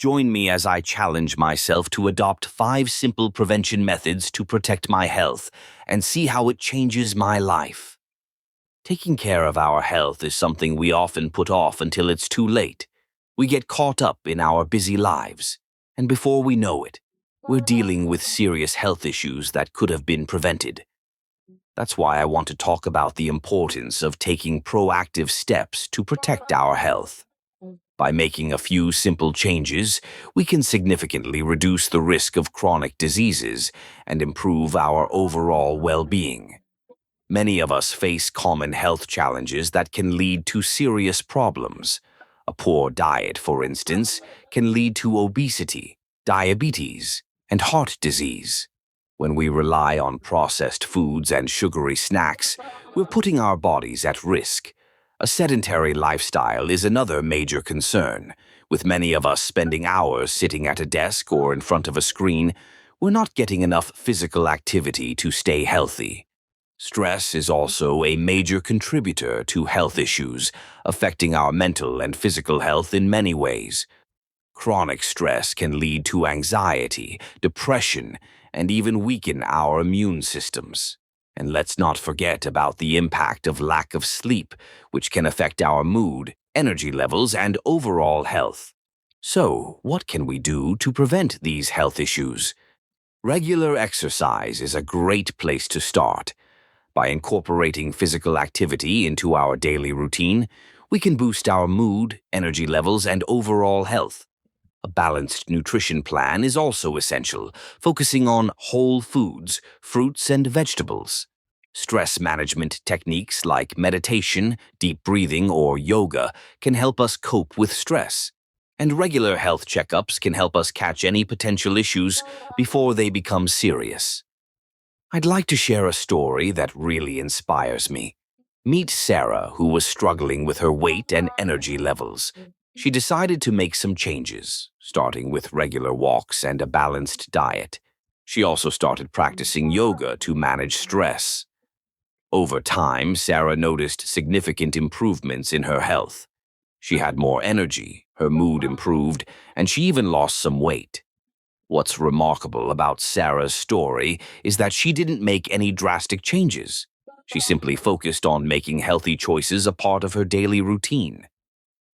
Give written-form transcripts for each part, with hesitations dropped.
Join me as I challenge myself to adopt 5 simple prevention methods to protect my health and see how it changes my life. Taking care of our health is something we often put off until it's too late. We get caught up in our busy lives, and before we know it, we're dealing with serious health issues that could have been prevented. That's why I want to talk about the importance of taking proactive steps to protect our health. By making a few simple changes, we can significantly reduce the risk of chronic diseases and improve our overall well-being. Many of us face common health challenges that can lead to serious problems. A poor diet, for instance, can lead to obesity, diabetes, and heart disease. When we rely on processed foods and sugary snacks, we're putting our bodies at risk. A sedentary lifestyle is another major concern. With many of us spending hours sitting at a desk or in front of a screen, we're not getting enough physical activity to stay healthy. Stress is also a major contributor to health issues, affecting our mental and physical health in many ways. Chronic stress can lead to anxiety, depression, and even weaken our immune systems. And let's not forget about the impact of lack of sleep, which can affect our mood, energy levels, and overall health. So, what can we do to prevent these health issues? Regular exercise is a great place to start. By incorporating physical activity into our daily routine, we can boost our mood, energy levels, and overall health. A balanced nutrition plan is also essential, focusing on whole foods, fruits, and vegetables. Stress management techniques like meditation, deep breathing, or yoga can help us cope with stress. And regular health checkups can help us catch any potential issues before they become serious. I'd like to share a story that really inspires me. Meet Sarah, who was struggling with her weight and energy levels. She decided to make some changes, starting with regular walks and a balanced diet. She also started practicing yoga to manage stress. Over time, Sarah noticed significant improvements in her health. She had more energy, her mood improved, and she even lost some weight. What's remarkable about Sarah's story is that she didn't make any drastic changes. She simply focused on making healthy choices a part of her daily routine.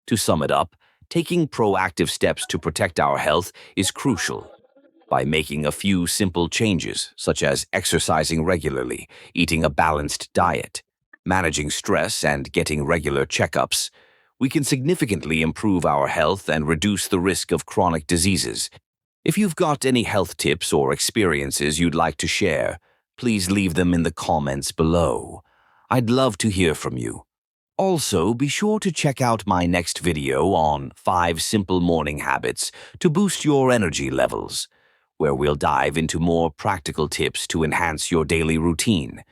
To sum it up, taking proactive steps to protect our health is crucial. By making a few simple changes, such as exercising regularly, eating a balanced diet, managing stress, and getting regular checkups, we can significantly improve our health and reduce the risk of chronic diseases. If you've got any health tips or experiences you'd like to share, please leave them in the comments below. I'd love to hear from you. Also, be sure to check out my next video on 5 simple morning habits to boost your energy levels, where we'll dive into more practical tips to enhance your daily routine.